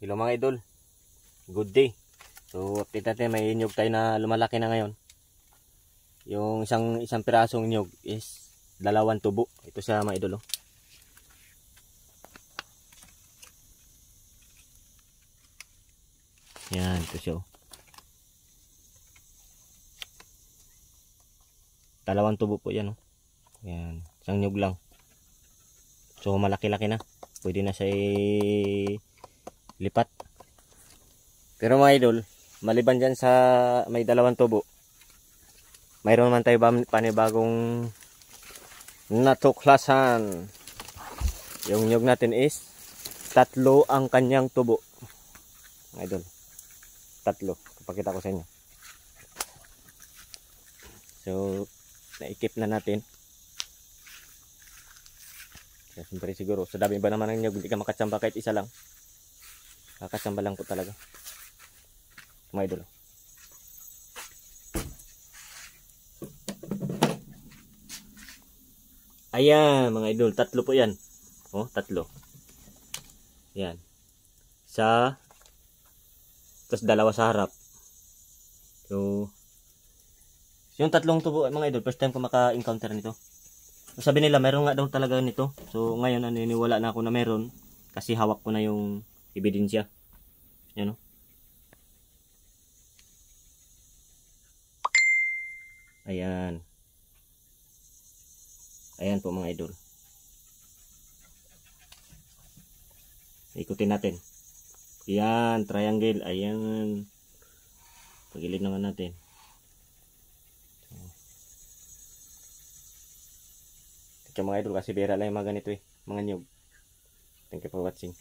Hello mga idol, good day. So update natin, may nyug tayo na lumalaki na ngayon. Yung isang pirasong nyug is 2 tubo. Ito siya mga idol, oh. Yan, ito siya, oh. 2 tubo po yan, oh. Yan, isang nyug lang. So malaki-laki na, pwede na siya lipat. Pero mga idol, maliban dyan sa may 2 tubo, mayroon naman tayo panibagong natuklasan. Yung nyug natin is 3 ang kanyang tubo. Mga idol, 3. Papakita ko sa inyo. So naikip na natin. So, siyempre siguro sa dami ba naman ng nyug, hindi ka makatsamba kahit isa lang. Kakatsamba lang po talaga mga idol. Ayan mga idol, 3 po yan. Oh, 3. Yan. Tapos 2 sa harap. So yung 3 tubo mga idol, first time ko maka-encounter nito. So, sabi nila meron nga daw talaga nito. So ngayon naniniwala na ako na meron kasi hawak ko na yung ebidensya. Yan, oh. Ayan. Ayan po mga idol. Ikutin natin. Ayan, triangle. Ayan. Pagilid naman natin. Ito mga idol, kasi bira lang yung mga ganito, mga nyug. Thank you for watching.